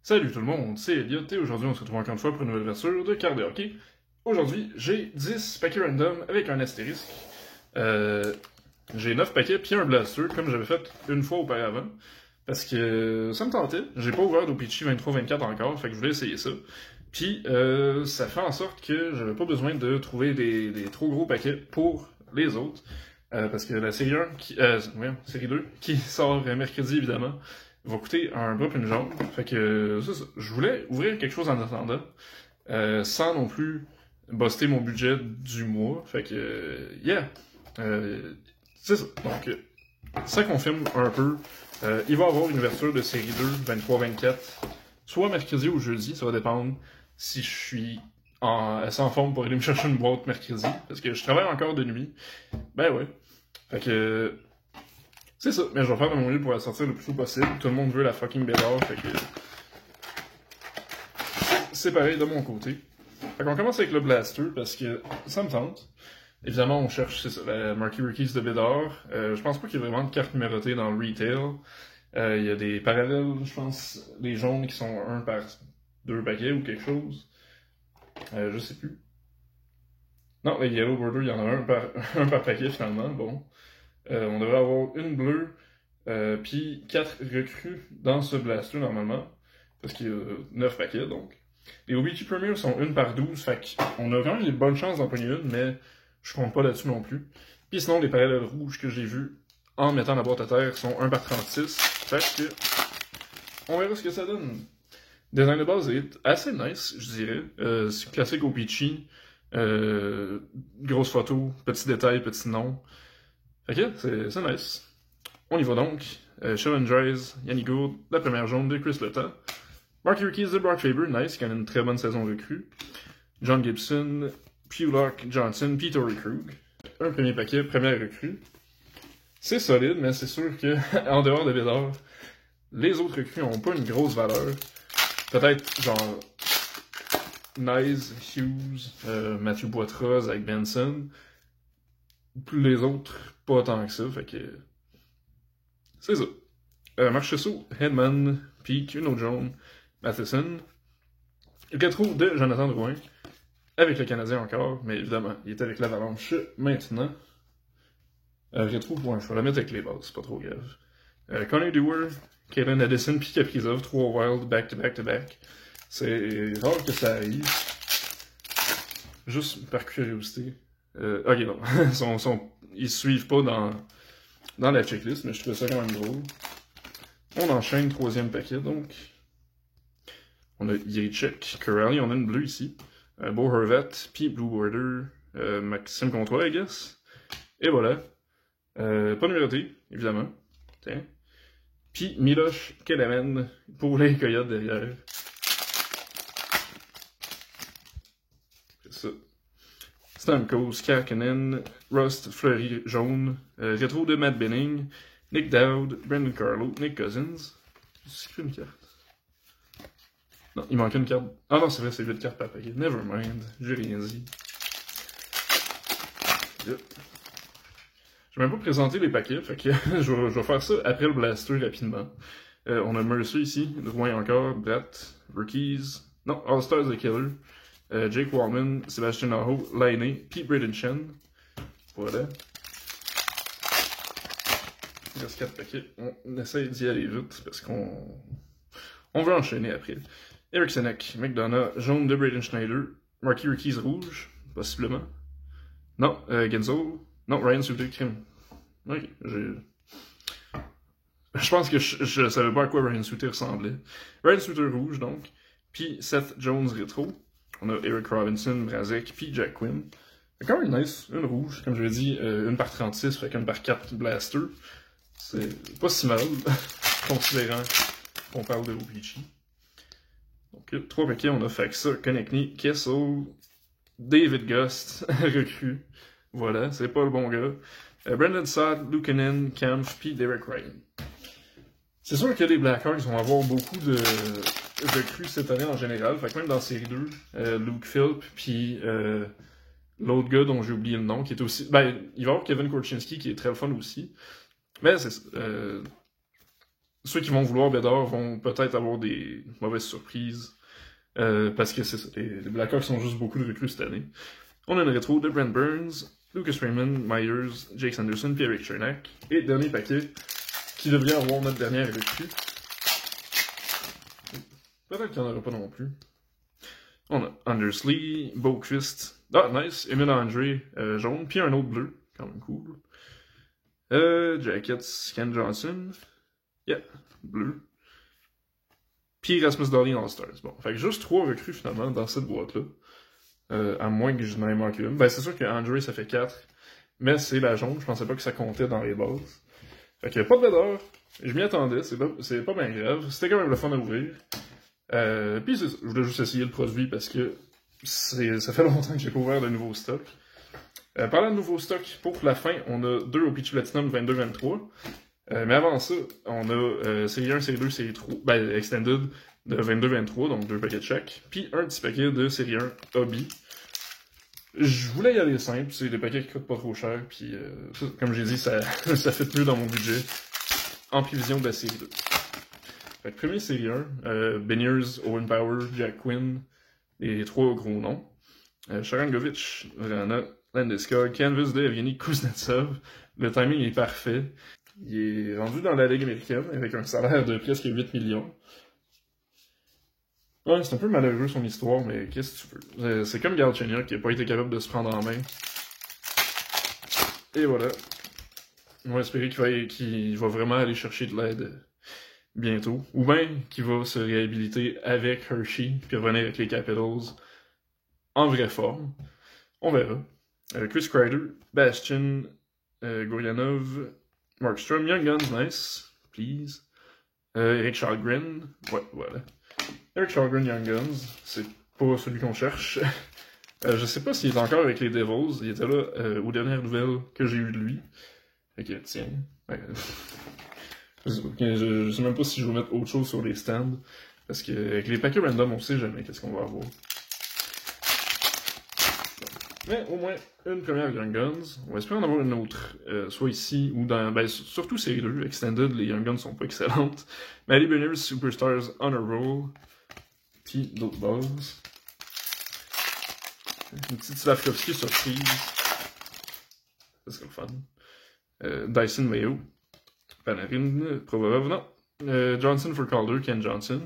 Salut tout le monde, c'est Elliot et aujourd'hui on se retrouve encore une fois pour une nouvelle version de Card de hockey. Aujourd'hui, j'ai 10 paquets random avec un astérisque. J'ai 9 paquets puis un blaster comme j'avais fait une fois auparavant. Parce que ça me tentait. J'ai pas ouvert d'OPC 23-24 encore, fait que je voulais essayer ça. Puis ça fait en sorte que j'avais pas besoin de trouver des trop gros paquets pour les autres. Parce que la série 1, série 2, qui sort mercredi évidemment, va coûter un bras une jambe. Fait que ça. Je voulais ouvrir quelque chose en attendant, sans non plus buster mon budget du mois. Fait que, c'est ça. Donc, ça confirme un peu. Il va y avoir une ouverture de série 2, 23-24, soit mercredi ou jeudi, ça va dépendre si je suis assez en forme pour aller me chercher une boîte mercredi, parce que je travaille encore de nuit. Ben ouais. Fait que, c'est ça, mais je vais faire de mon mieux pour la sortir le plus tôt possible. Tout le monde veut la fucking Bédard, fait que c'est pareil de mon côté. Fait qu'on commence avec le Blaster, parce que ça me tente. Évidemment, on cherche, c'est ça, la Marquee Rookies de Bédard. Je pense pas qu'il y ait vraiment de cartes numérotées dans le retail. Il y a des parallèles, je pense, les jaunes qui sont 1 par 2 paquets ou quelque chose. Je sais plus. Non, les Yellow Border, il y en a un par paquet finalement, bon. On devrait avoir une bleue, puis 4 recrues dans ce blaster normalement, parce qu'il y a 9 paquets donc. Les OBG Premier sont 1 par 12, fait qu'on a quand même des bonnes chances d'en pogner une, mais je compte pas là-dessus non plus. Puis sinon, les parallèles rouges que j'ai vus en mettant la boîte à terre sont 1 par 36, fait que on verra ce que ça donne. Design de base est assez nice, je dirais. C'est classique OPC, grosse photo, petits détails, petits noms. Fait que c'est nice. On y va donc. Challenges, Yannick Gourde, la première jaune de Chris Letta. Marquee Rookies de Brock Faber, nice, qui a une très bonne saison recrue. John Gibson, Pulock Johnson, puis Torrey Krug. Un premier paquet, première recrue. C'est solide, mais c'est sûr que en dehors de Bédard, les autres recrues n'ont pas une grosse valeur. Peut-être genre Nice, Hughes, Matthew Boitras avec Benson. Les autres, pas tant que ça, fait que c'est ça. Marchessault, Hedman, Peak, une autre jaune, Matheson. Rétro de Jonathan Drouin, avec le Canadien encore, mais évidemment, il est avec l'Avalanche maintenant. Rétro, ouais, je vais la mettre avec les bases, c'est pas trop grave. Connor Dewar, Kevin Addison, puis Kaprizov, 3 wild back-to-back-to-back. C'est rare que ça arrive. Juste par curiosité. Ok, non. Ils suivent pas dans la checklist, mais je trouve ça quand même drôle. On enchaîne, troisième paquet, donc. On a Yachek, Corrali, on a une bleue ici. Beau Hervet, puis Blue Border, Maxime Comtois, I guess. Et voilà. Pas numéroté, évidemment. Tiens. Puis Miloš Kelemen pour les Coyotes derrière. C'est ça. Stamkos, Karkinen, Rust, Fleury, jaune. Rétro de Matt Benning, Nick Dowd, Brandon Carlo, Nick Cousins. C'est une carte. Non, il manquait une carte. Ah non, c'est vrai, c'est 8 cartes par paquet. Nevermind, j'ai rien dit. Yep. Je vais même pas présenter les paquets, fait que je vais faire ça après le blaster rapidement. On a Mercer ici, Drouin encore, Bratt, Rookies, non, All-Stars de Killer, Jake Wallman, Sébastien Aho, Lainé, puis Braden Chen. Voilà. Il reste 4 paquets. On essaye d'y aller vite parce qu'on veut enchaîner après. Eric Senek, McDonough, jaune de Braden Schneider, Marquee Rookies rouge, possiblement. Non, Genzo. Non, Ryan Suter, crime. Ok, je pense que je savais pas à quoi Ryan Suter ressemblait. Ryan Suter rouge, donc. Puis Seth Jones rétro. On a Eric Robinson, Brazek, puis Jack Quinn. C'est quand même nice. Une rouge, comme je l'ai dit, une par 36, fait qu'une par 4 blaster. C'est pas si mal, considérant qu'on parle de OPG. Donc, 3 paquets, on a Faxa, Konechny, Kessel, David Gust, recrue. Voilà, c'est pas le bon gars. Brandon Saad, Luukkonen, Kampf, puis Derek Ryan. C'est sûr que les Blackhawks vont avoir beaucoup de recrues cette année en général. Fait que même dans série 2, Luke Philp, puis l'autre gars dont j'ai oublié le nom, qui est aussi. Ben, il va y avoir Kevin Korchinski qui est très fun aussi. Mais c'est ceux qui vont vouloir Bédard vont peut-être avoir des mauvaises surprises. Parce que c'est ça, les Blackhawks sont juste beaucoup de recrues cette année. On a une rétro de Brent Burns, Lucas Raymond, Myers, Jake Sanderson, puis Eric Chernak. Et dernier paquet, qui devrait avoir notre dernière recrue. Peut-être qu'il n'y en aura pas non plus. On a Anders Lee, Boquist, ah nice, Emile André, jaune, puis un autre bleu, quand même cool. Jackets, Ken Johnson, yeah, bleu. Puis Rasmus Dahlin All-Stars. Bon, fait que juste 3 recrues finalement dans cette boîte-là. À moins que je n'en ai manqué une. Ben c'est sûr que André ça fait 4, mais c'est la jaune, je pensais pas que ça comptait dans les bases. Fait qu'il n'y a pas de Bédard, je m'y attendais, c'est pas bien grave, c'était quand même le fun à ouvrir. Puis je voulais juste essayer le produit parce que ça fait longtemps que j'ai pas ouvert de nouveaux stocks. Parlant de nouveaux stocks, pour la fin, on a 2 au Peach Platinum 22-23. Mais avant ça, on a série 1, série 2, série 3, ben Extended de 22-23, donc 2 paquets de chaque. Puis un petit paquet de série 1 Hobby. Je voulais y aller simple, c'est des paquets qui coûtent pas trop cher, puis comme j'ai dit, ça fait mieux dans mon budget, en prévision de la série 2. Fait que premier série 1, Beniers, Owen Power, Jack Quinn, les 3 gros noms. Sharangovich, Vrana, Landeskog, Canvas de Evgeny Kuznetsov. Le timing est parfait. Il est rendu dans la Ligue américaine avec un salaire de presque 8 millions. Ouais, c'est un peu malheureux son histoire, mais qu'est-ce que tu veux? C'est comme Galchenyuk qui n'a pas été capable de se prendre en main. Et voilà. On va espérer qu'il va vraiment aller chercher de l'aide bientôt. Ou bien qu'il va se réhabiliter avec Hershey, puis revenir avec les Capitals en vraie forme. On verra. Chris Kreider, Bastian, Gourianov, Markstrom, Young Guns, nice, please. Eric Chalgren, ouais, voilà. Eric Chalgren, Young Guns, c'est pas celui qu'on cherche. Je sais pas s'il est encore avec les Devils, il était là aux dernières nouvelles que j'ai eues de lui. Fait que, tiens. Je sais même pas si je vais mettre autre chose sur les stands. Parce que avec les paquets random, on sait jamais qu'est-ce qu'on va avoir. Mais au moins une première Young Guns. On va espérer en avoir une autre, soit ici ou dans. Ben, surtout série 2, Extended, les Young Guns sont pas excellentes. Mais les Beniers Superstars on a roll. Puis d'autres bases. Une petite Slavkovski surprise. Ça serait le fun. Dyson Mayo. Panarin, Provorov, non. Johnson for Calder, Ken Johnson.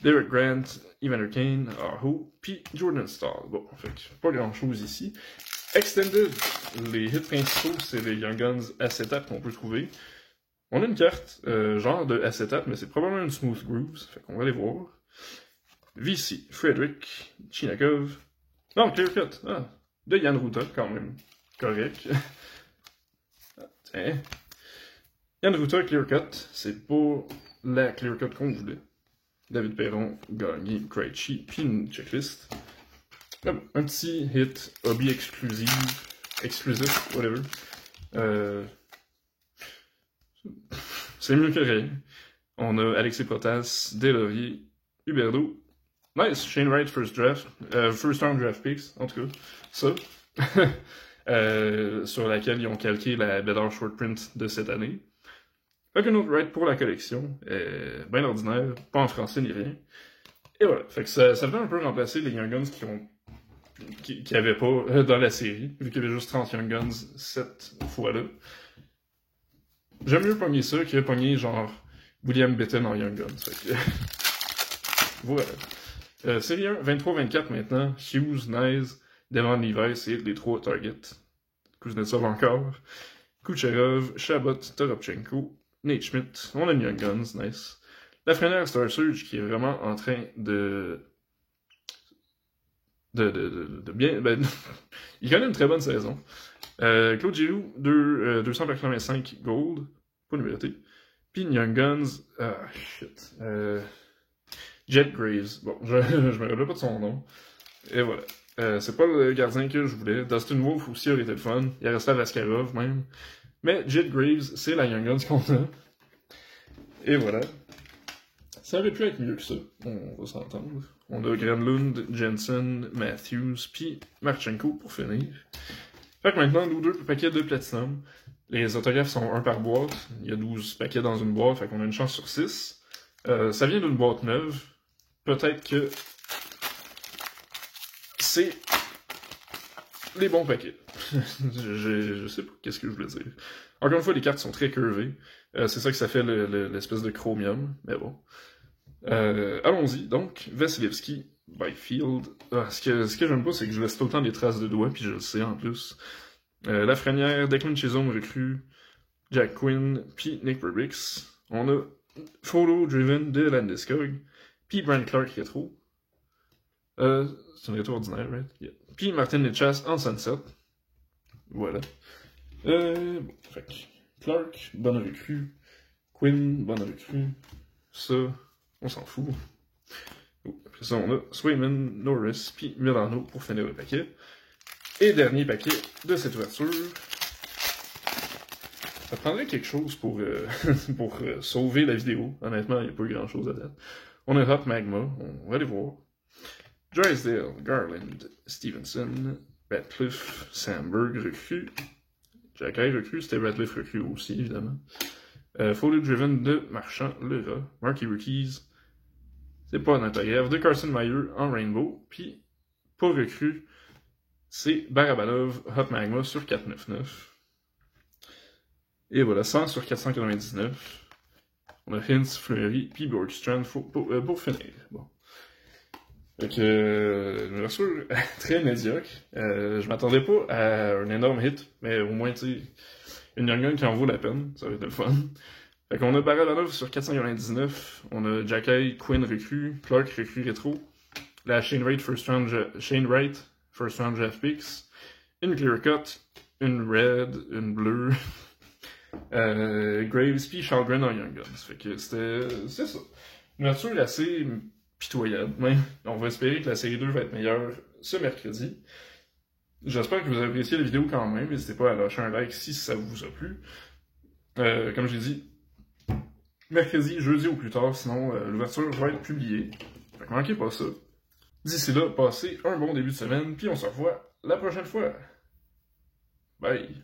Derek Grant, Evander Kane, Aho, puis Jordan Stahl. Bon, fait que pas grand chose ici. Extended, les hits principaux, c'est les Young Guns acétate qu'on peut trouver. On a une carte, genre de acétate, mais c'est probablement une Smooth Grooves, fait qu'on va aller voir. VC, Frederick, Chinakov. Non, Clear Cut, de Jan Ruta, quand même. Correct. Tiens. Jan Ruta, Clear Cut, c'est pas la Clear Cut qu'on voulait. David Perron, Gagné, Krejci, puis une checklist. Comme un petit hit, hobby exclusif, whatever. C'est mieux que rien. On a Alexis Protas, Deslauriers, Huberdeau. Nice, Shane Wright, first round draft picks, en tout cas. Ça. Sur laquelle ils ont calqué la Bédard short print de cette année. Avec un autre Wright pour la collection. Bien ordinaire, pas en français ni rien. Et voilà. Fait que ça devait un peu remplacer les Young Guns qui avaient pas dans la série, vu qu'il y avait juste 30 Young Guns cette fois-là. J'aime mieux pogner ça que pogner genre William Bitton en Young Guns. Fait que... voilà. Série 1, 23-24 maintenant. Hughes, Nice, Devon Levi, et les 3 targets. Kuznetsov encore. Kucherov, Chabot, Toropchenko, Nate Schmidt. On a une Young Guns, nice. Lafrenière Star Surge qui est vraiment en train de bien... Ben, il connaît une très bonne saison. Claude Giroux, 285 gold, pas numéroté. Puis Young Guns, shit. Jet Graves, bon, je me rappelle pas de son nom. Et voilà. C'est pas le gardien que je voulais. Dustin Wolf aussi aurait été le fun. Il restait à Vaskarov même. Mais Jet Graves, c'est la Young Guns qu'on a. Et voilà. Ça aurait pu être mieux que ça. On va s'entendre. On a Granlund, Jensen, Matthews, puis Marchenko pour finir. Fait que maintenant, nous 2 paquets de Platinum. Les autographes sont 1 par boîte. Il y a 12 paquets dans une boîte, fait qu'on a une chance sur 6. Ça vient d'une boîte neuve. Peut-être que c'est les bons paquets. je sais pas qu'est-ce que je voulais dire. Encore une fois, les cartes sont très curvées. C'est ça que ça fait l'espèce de chromium, mais bon. Allons-y, donc, Vasilevski, Byfield. Ce que j'aime pas, c'est que je laisse tout le temps des traces de doigts, puis je le sais en plus. Lafrenière, Declan Chisholm recrue, Jack Quinn, puis Nick Burbix. On a Photo Driven de Landeskog, puis Brent Clark rétro. C'est une rétro ordinaire, right? Yeah. Puis Martin Lichas en Sunset. Voilà. Bon, fait que Clark, bonne recrue. Quinn, bonne recrue. Ça, on s'en fout. Après ça, on a Swayman, Norris, puis Milano pour finir le paquet. Et dernier paquet de cette ouverture. Ça prendrait quelque chose pour, pour sauver la vidéo. Honnêtement, il n'y a pas eu grand chose à date. On a Hot Magma, on va aller voir. Drysdale, Garland, Stevenson, Ratcliffe, Sandberg recrue. Jack Eye recrue, c'était Ratcliffe recrue aussi, évidemment. Foley Driven de Marchand, Lera, Marquee Rookies. C'est pas un autographe de Carson Meyer en Rainbow. Puis, pas recrue, c'est Barabanov, Hot Magma sur 499. Et voilà, 100 sur 499. On a Hintz, Fleury, puis Bjorkstrand pour finir. Bon. Donc, une ouverture très médiocre. Je m'attendais pas à un énorme hit, mais au moins, tu sais, une Young Gun qui en vaut la peine. Ça va être le fun. Fait qu'on a Barabanov sur 499. On a Jacky, Quinn recrue, Clark recrue rétro. La Shane Wright first round draft picks. Une clear cut, une red, une bleue. Graves puis Shalgren en Young Guns. Fait que c'est ça. Une ouverture assez pitoyable. Mais on va espérer que la série 2 va être meilleure ce mercredi. J'espère que vous avez apprécié la vidéo quand même. N'hésitez pas à lâcher un like si ça vous a plu. Comme j'ai dit, mercredi, jeudi ou plus tard, sinon l'ouverture va être publiée. Fait que manquez pas ça. D'ici là, passez un bon début de semaine, puis on se revoit la prochaine fois. Bye!